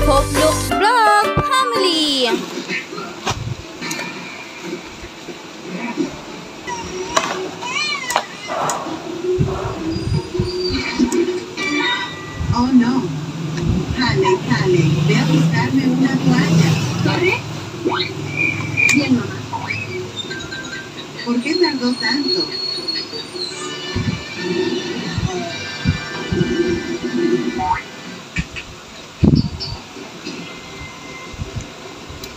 Hope Looks Vlog Family. Oh no. Cale, ve a buscarme una toalla. ¿Corre? Bien, mamá. ¿Por qué tardó tanto?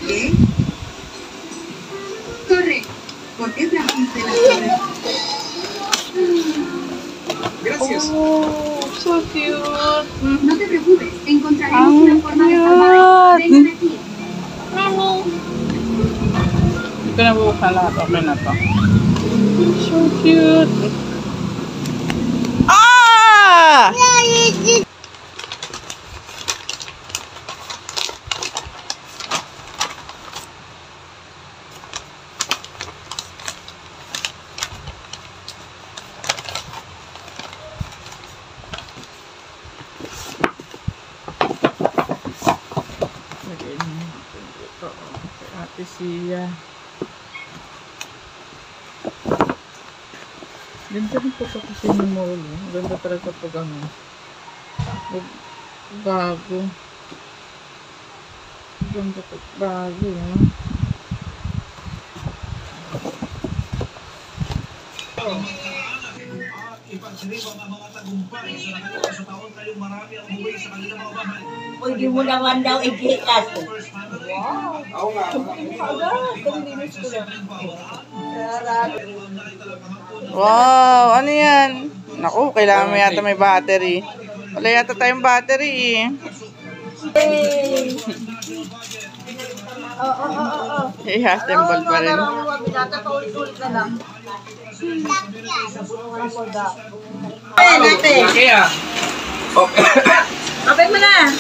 ¿Qué? Corre. ¿Por qué trajiste la torre? Gracias. Oh, so cute. No te preocupes, encontraremos una forma de salvar. Vengan aquí. Hindi ko na bubuksan lahat. Okay na to. So cute. Ah! Ate Sia. Ganda rin po sa kasi ng mall. Ganda talaga pag ano. Bago. Ganda pag bago. Ipagsilip ang mga tagumpay sa nakalipas sa taon kayong marami ang umuwi sa kanilang mga bahay. Pwede mo naman daw igikas. Wow! Wow! Ano yan? Naku, kailangan mo yata may battery. Wala yata tayong battery eh. I-assemble pa rin. Laki ah! Open mo na.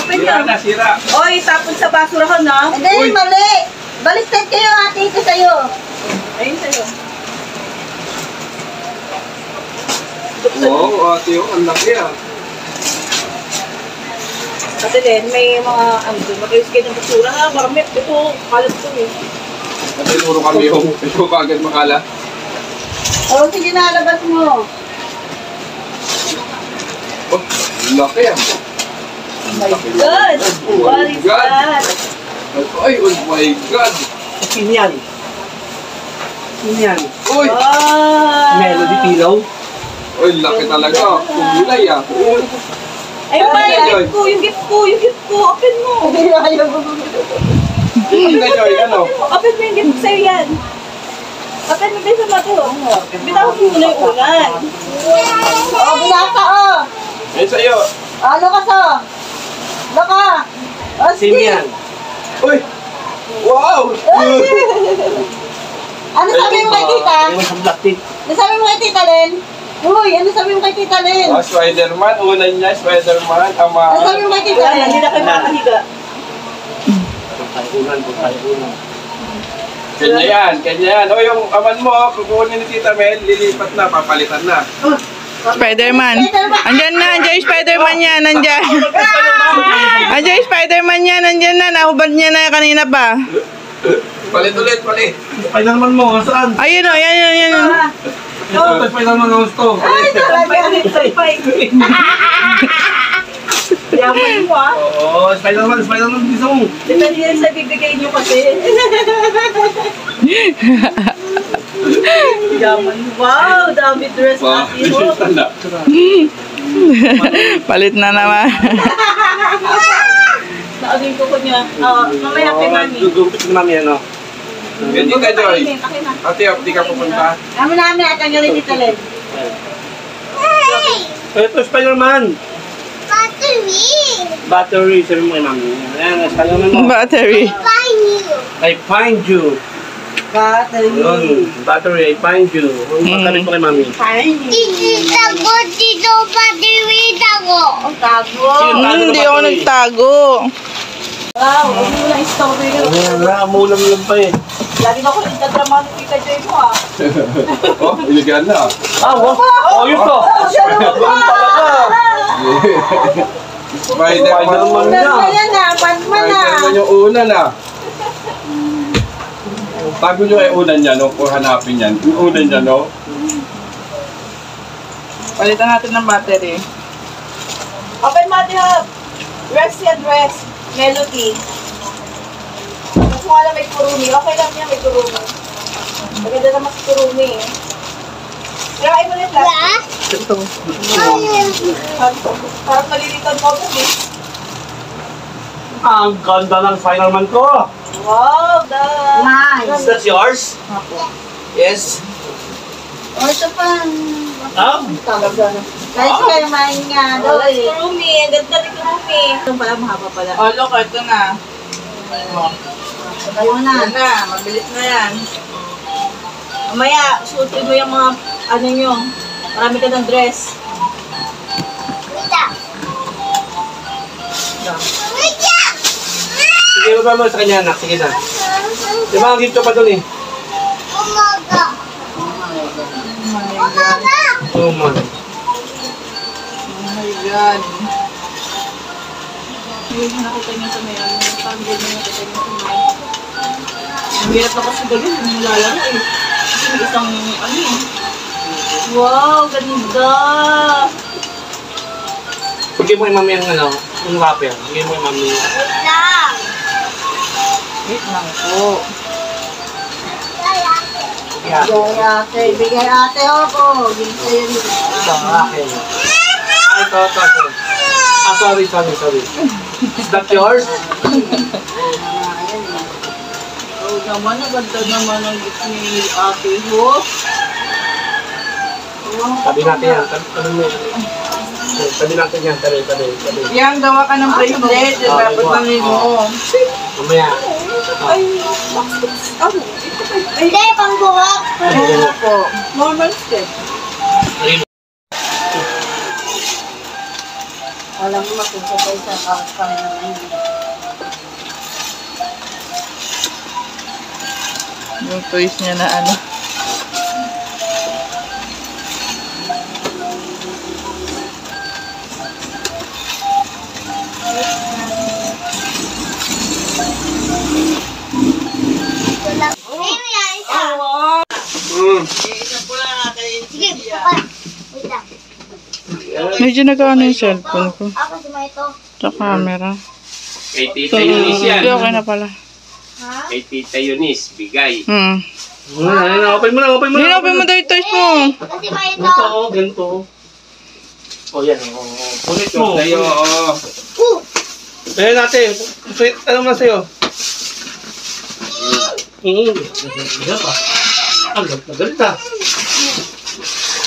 Open Sira mo. na, sira! Oy, tapon sa basurahan na. Hindi, mali. Baliktad kayo, ate. Ito sa'yo. Ayun sa'yo. Wow, ate yung ang laki ah! Ate din, may mga mag-ayos kayo ng basura ha. Marami. Ito, kalat ko eh. Ate, puro kami yung ito kagad makala. Oh, sige na, labas mo. Oh, laki ah! Oh my God! What is that? Ay, oh my God! Kinyan. Kinyan. Uy! Wow! Melody Pillow. Uy, laki talaga! Kumulay ah! Ay, yung gift ko, yung gift ko, yung gift ko. Open mo. Hindi na Joy, ano? Open mo yung gift ko sa'yo yan. Open mo bisa mo ito. Bitaw mo muna yung ulan. Oh, binata oh. Ayun sa'yo! Ano ka sa? Ano ka? Simian. Uy! Wow! Ano sabi mo kay tita? Yung sa black tip. Ano sabi mo kay tita Len? Uy, ano sabi mo kay tita Len? Ah, Spider-Man, unan niya, Spider-Man, ama. Ano sabi mo kay tita Len? Hindi na kayo makahiga. Pagkaiunan, pagkaiunan. Kanya yan. O yung aman mo, kukunin ni Tita Mel, lilipat na, papalitan na. Spider-Man. Andyan na, andyan yung Spider-Man niya, nandyan. Andyan yung Spider-Man niya, nandyan na. Nahubad niya na kanina pa. Palit ulit, palit. Spider-Man mo, saan? Ayun o, yan. Ito, Spider-Man ang gusto. Ay, talaga. Yaman mo ah. Oo, Spider-Man gusto mo. Depende yan sa bibigay niyo kasi. Yaman. Wow, dami dress natin mo. Palit na naman. Naagin ko niya. Mamaya kay mami. Gugupit ko namin ano. Ganyan ka, Joy. Ate, di ka pupunta. Kami namin at ang galing dito Len. Ito, Spider-Man. Battery, sabi mo kay mami. Ayan, Spider-Man mo. Battery. I find you. Battery. Yun, battery, I find you. Battery po kay mami. Ang tago. Hindi ako nagtago. Wow, huwag mo lang story ka. Namulam lang pa eh. Lagi na ako nagtadrama ng Tita Joy mo ah. Oh, iligan na. Oh, yun to. Siya naman Ganun talaga. Spider-Man Panman na, panman na. Spider-Man yung una na. Bago nyo ay unan niya, no? Kung hanapin yan. Yung unan niya, no? Palitan natin ng battery. Open mo natin yung dress yan, dress. Melody. Mas mo alam may kurumi. Okay lang yan, may kurumi. Maganda naman si kurumi. Ilakay mo ulit lang. Ito. Parang malilitan mo ako eh. Ang ganda ng Spider-Man ko. Wow, Is that yours? Yes. O, ito pa. Guys, kayo main nga daw eh. Kurumi, ang ganda ni kurumi. Ito pala, mahaba pala. Oh, look, ito na. Kayo na. Yan na, mabilis na yan. Mamaya, suotin mo yung mga, ano nyo, marami ka ng dress. Sige, baba mo sa kanya, anak. Sige na. Di ba, ang ginto pa dun eh. Oh my. Oh my God. Yung nakita niya sa mayan, parang gano'n yung nakita niya sa mayan. Ang hirap na kasi gano'n, yung nilalaro eh. Kasi may isang, ano eh. Wow, ganda! Bigay mo yung mami ang ano, yung wrapper. Bigay mo yung mami. Wait lang po. Yeah. Bigay ate ako. Bigay yun. Ito, akin. Ay, ito. Ah, sorry. Is that yours? Oh, naman, ang ganda naman ang gift ni ate ko. Tabi natin yan. Tabi natin yan. Tabi. Yan, gawa ka ng bracelet. Yan, dapat nangin mo. Mamaya. Hindi, pangbuhok. Oo po. Normal step. Alam mo, matutukoy sa kakang naman. Yung toys niya na ano. Sige, papa. Wait lang. Medyo nag-ano yung cellphone ko. Ako si Maito. Sa camera. Kay Tita Eunice yan. Hindi, okay na pala. Kay Tita Eunice, bigay. Open mo na. Hindi na, open mo daw yung toys mo. Kasi Maito. Ganito. O yan. Punit mo. Sa'yo, oo. Ayan natin. Ano mo na sa'yo? Ganda pa. Ang ganda.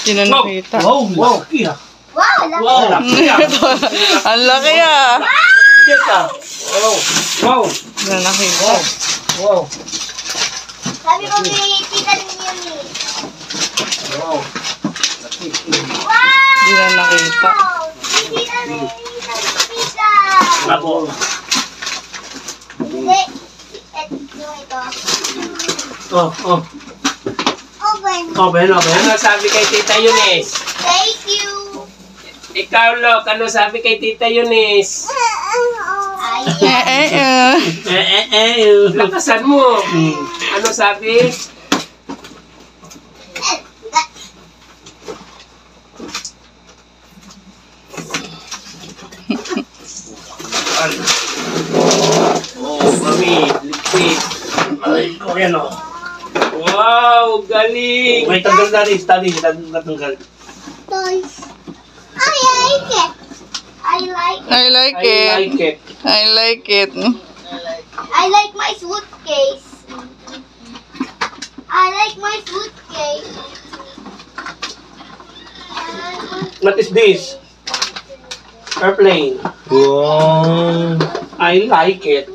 Hindi na nakita. Wow. Kiya. Wow, laki. Wow. Ang laki ah. Kita. Wow. Hindi na nakita. Wow. Sabi ko kay tita ni Yumi. Wow. Wow! Hindi na nakita. Tita ni tita. Bravo. Hindi. Ito. Open. Ano sabi kay Tita Eunice? Thank you. Ikaw, Lok, ano sabi kay Tita Eunice? Lakasan mo. Ano sabi? Mami, lipit. Ay, yan o. Wow, galing. May tanggal na rin. Study. Natanggal. Toys. I like it. I like it. I like I it. like it. I like it. I like my suitcase. I like my suitcase. What is this? Airplane. Wow. I like it.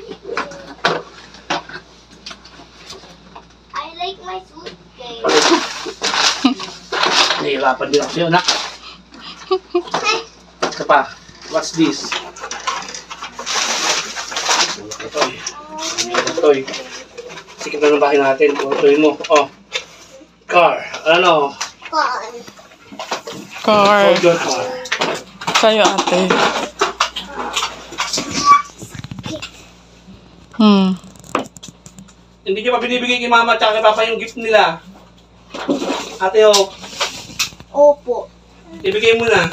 I like my suitcase. Nahihirapan din ako sa'yo, nak. Ito pa. What's this? Toy. Sikip na ng bahay natin. Toy mo. Oh. Car. Ano? Car. Car. Hold your car. Sa'yo ate. Hindi niyo pa binibigay kay mama at kay papa yung gift nila. Ate Hope, Opo. ibigay mo na.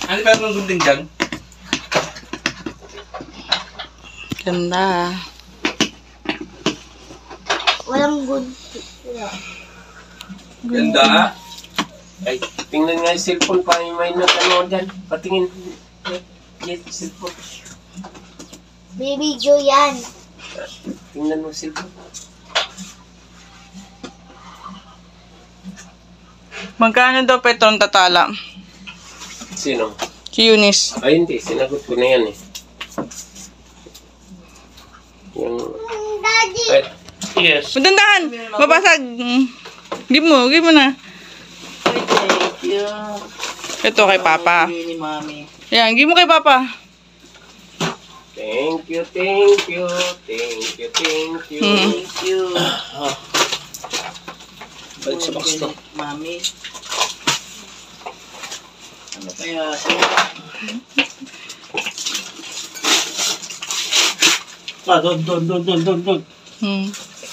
Ano pa yung gunding dyan? Ganda. Walang gunti. Ganda. Ay, tingnan nga yung cellphone pa. May natano dyan. Patingin. Yes, cellphone. Baby Joe yan. Tingnan mo cellphone. Magkano daw Petron tatala? Sino? Si Eunice. Ay, hindi. Sinagot ko na yan eh. Yung... Daddy. Ay, Yes. Madandahan! Mabasag! Give mo na. Thank you. Ito kay Papa. Ni Mami. Yan, give mo kay Papa. thank you, thank you, thank you, thank you. Thank you. Balik sa box to. Mami. Ano kaya? Doon.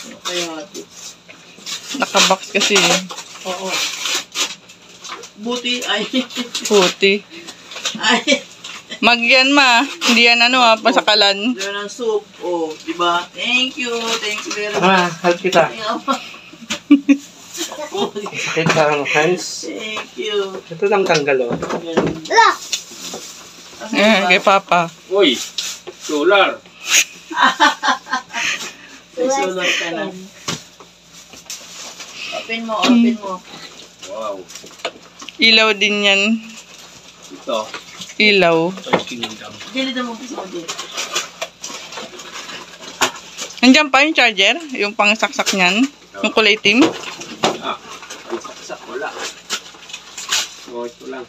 Ano kaya? Nakabox kasi. Oo. Buti. Ay. Puti. Ay. Magyan ma. Hindi yan pasakalan. Meron ng soup. Oh, diba? Thank you. Thank you very much. Help kita. Sakit ka ng hands. Thank you. Ito lang tanggal oh. La. Kay Papa. Uy, solar. May sulat ka na. Open mo, open mo. Wow. Ilaw din yan. Ito. Ilaw. Dito mo kasi mo dito. Nandiyan pa yung charger? Yung pangsaksak niyan? Yung kulay team? Ah, ang saksak. Wala. Oh, ito lang.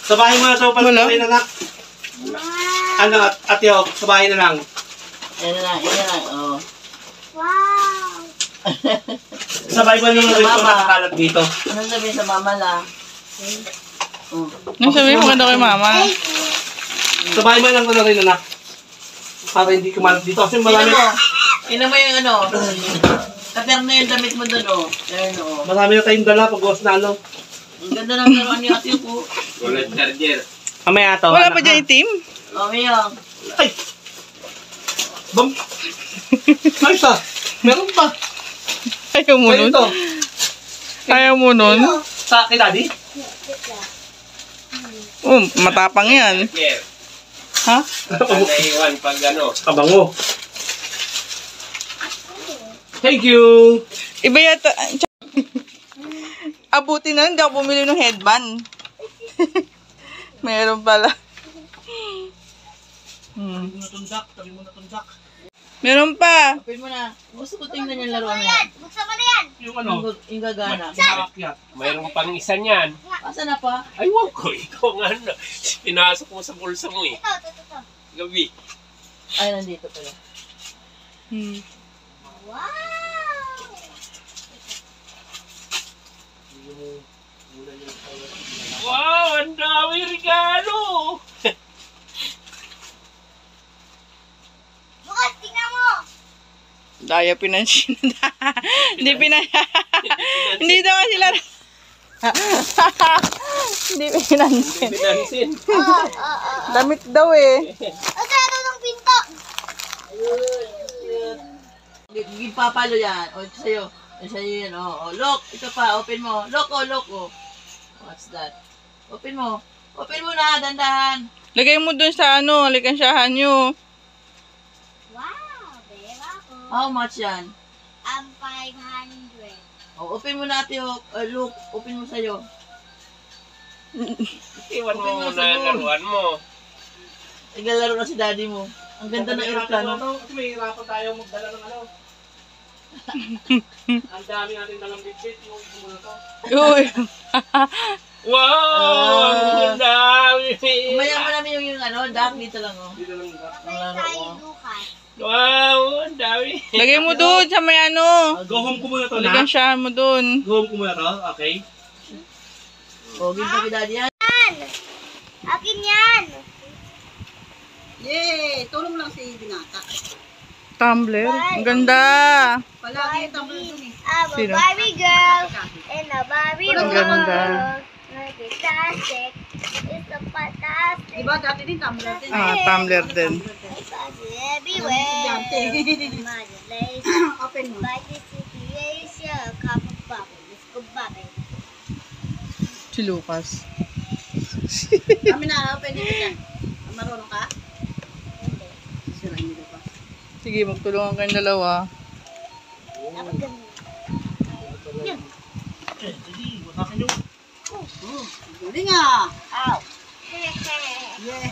Sa bahay mo na ito, Wala. pala anak. Ano, Ate Hope, sa bahay na lang. Yan na lang, oh. Wow. Sa bahay mo na lang ito Mama. nakakalat dito. Ano sabihin sa mama la? Oh. Nang sabihin mo ganda kay Mama. Sa bahay mo lang ito na rin anak. Para hindi kumalat dito. Kasi marami, Tingnan mo yung ano. Kaper na yung damit mo doon, oh. Ayun, oh. marami na tayong dala pag na ano. Ang ganda ng laruan ni Ate po. Wala charger. Mamaya ito. Wala pa dyan yung team? Oh, Miyong. Ay! Bam! Ayos ah! Meron pa! Ayaw mo Kaya nun? ito. Ayaw mo nun? Sa kay Daddy? Matapang yan. Charger. Ha? Naiwan pag ano. Kabango. Thank you! Iba yata. Abuti na, hindi ako bumili ng headband. Meron pala. Tabi mo natundak. Meron pa. Open mo na. Gusto ko tingnan yung laruan na yan. Buksan mo na yan. Yung ano? Yung gagana. Marakyat. Mayroong pang isa niyan. Asa na pa? Ay, wow ko. Ikaw nga na. Pinasok mo sa bulsa mo eh. Ito. Gabi. Ay, nandito pala. Wow. Wow, ang dami regalo. Bukas, tingnan mo. Daya pinansin. Hindi Hindi daw kasi laro. Hindi pinansin. Pinansin. Damit daw eh. Sarado ng pinto. Gipapalo yan. O, ito sa'yo. Ito sa'yo yan. O, look. Ito pa. Open mo. Look, look. What's that? Open mo. Open mo na. Dandahan. Lagay mo dun sa alikansyahan nyo. Wow, beba ko. How much yan? 500. O, open mo natin. Look. Open mo sa'yo. Iwan mo Open mo muna sa ang laruan mo. Naglalaro na si daddy mo. Ang ganda ng aeroplano. Kasi may hirapan tayo magdala ng ano. Ang dami natin dalang bitbit. Yung muna to. Uy. Wow! Ang dami! Umaya mo namin yung dark dito lang, oh. Dito lang. May tayo bukas. Wow! Ang dami! Lagay mo dun sa may Go home ko muna to na. alikansyahan mo dun. Go home ko muna to. Okay. O, give mo kay daddy yan. Akin yan. Yay! Tulong lang si Binata. Tumbler. Ang ganda. Palagi yung tumbler dun eh. I'm a Sino? Barbie girl in a Barbie Ang world. ganda. Like it's fantastic. It's a fantastic. Diba dati din tumbler din. Tumbler din. It's everywhere. Imagination. Open mo. Like this situation. Cup of bubble. Let's go bubble. Si Lucas. Kami na, open dito dyan. Marunong ka? Sirain nyo pa. Sige, magtulungan kayong dalawa. Galing ah! Ow. Yeah!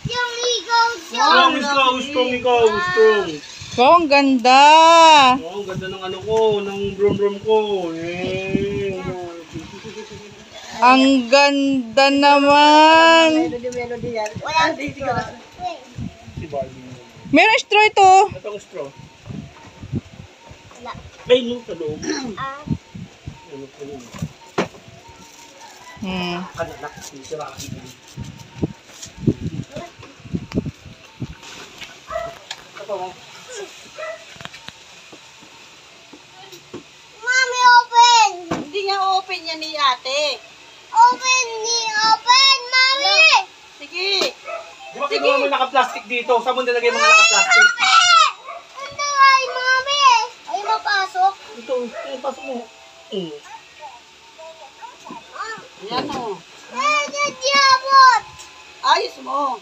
Yung Legos. Strong, strong, strong ikaw, strong. Wow, ang ganda. Oh, ang ganda ng ano ko, ng brum-brum ko. Ang ganda naman. Melody yan. Walang Hindi straw. ko- Si Barbie. Meron straw ito. Ito ang straw. Wala. Ay, no, sa loob. Ah, Ano ko yun? Kananak, sira ka dito. Mommy, open. Hindi niya open yan ni ate. Open, open, mommy. Sige. Di ba kinuha mo naka-plastic dito? Saan mo nilagay mga naka-plastic? Ito ay, mommy. Ay, mapasok. Ito, pasok mo. Yan o. Ay, nagyabot. Ayos mo.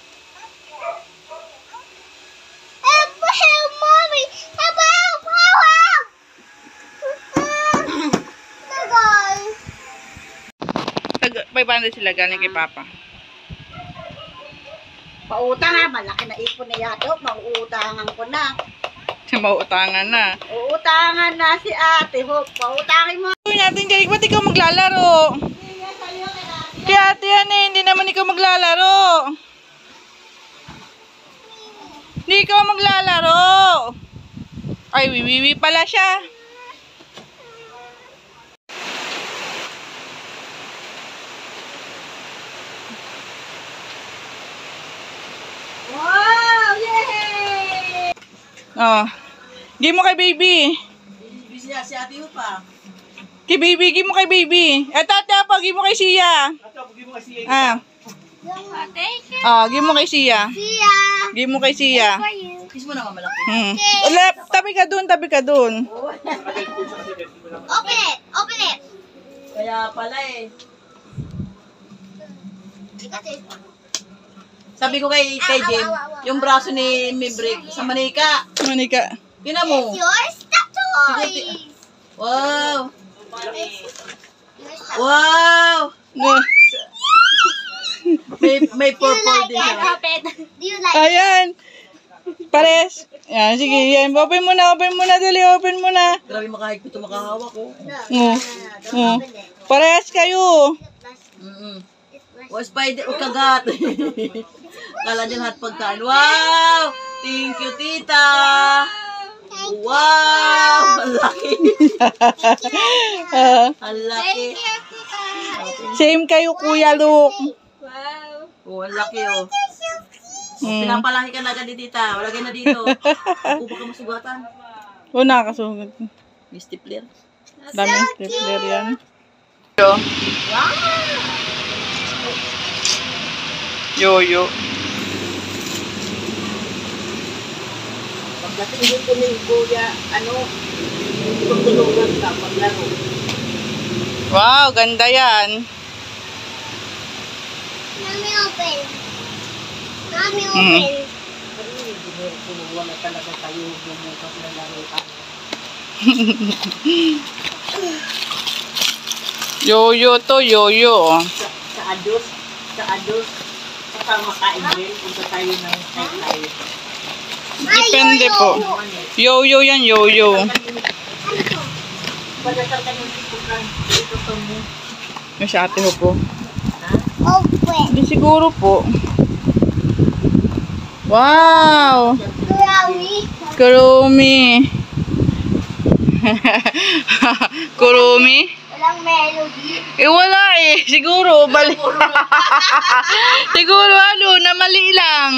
Help, help, mommy. Help, help, help, help. Nagay. 500 sila galing kay Papa. Pautang ha. Malaki na ipon na yato. Mauutangan ko na. Mauutangan na. Uutangan na si ate. Pautangin mo. Uy natin dyan, ba't ikaw maglalaro? Kaya ate yan eh, hindi naman ikaw maglalaro. Hindi ikaw maglalaro. Ay, wiwiwi pala siya. Wow! Yay! Oh. Give mo kay baby. Busy si ate mo pa. Kay baby, give mo kay baby. Eto ate pa, give mo kay Sia. Ito, bugin mo kasi Ah. Thank you. Give mo kay Sia. See ya. Give mo kay Sia. For you. Kiss mo naman malaki. Ulep, tabi ka dun, tabi ka dun. Open it. Open it. Kaya pala eh. Kasi, Sabi ko kay Jim, yung braso ni Mibrik sa manika. Monica. Tingnan mo. yours the toys. Wow! Yours the Wow! No. May purple din siya. open. Do you like Ayan. Pares. Yan, sige. Yan. Open mo na, dali. Open mo na. Grabe makahig ko ito makahawak ko. Parehas kayo. O spider, o kagat. Kala niya lahat pagkain. Wow! Thank you, tita! Wow! Ang laki! Ang laki! Same kayo, Kuya Luke. Oh, ang laki oh. Pinapalaki ka na agad ni tita. Wala kayo na dito. Upo ka masugatan. O, nakakasugat. May stapler. Daming stapler yan. Yo-yo. Pagdating dito ni Kuya, tutulungan ka paglaro. Wow, ganda yan. Mommy, open. Mommy, open. Wala talaga tayo bumukas na laro ka. Yo-yo to, yo-yo. Sa ados, saka makain din, punta tayo ng tayo. Depende po. Yo-yo yan, yo-yo. Pagkakal ka ng sikukan, ito mo. May sa ate ho po. Open. Hindi siguro po. Wow! Kurami. Kurumi. Kurumi? Walang melody. Wala eh. Siguro, bali. Siguro, na mali lang.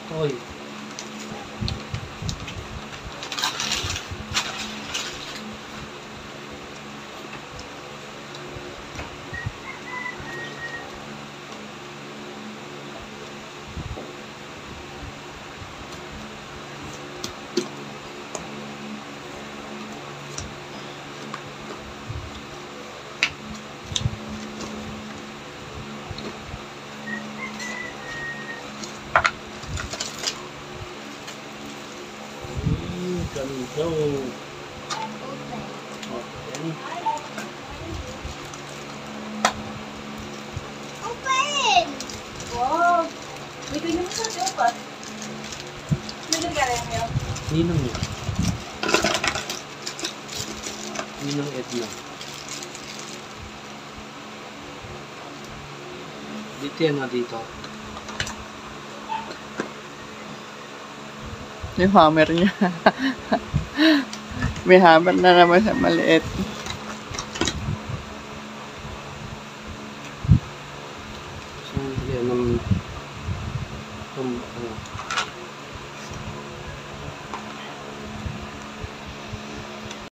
Oy. Ganito. Okay. Open! Wow. May ganyan mo sa tiyo pa. May nagkaya mo yun. Ninong yun. Ninong Edna. Dito yan na dito. Yung hammer niya. May hammer na naman sa maliit.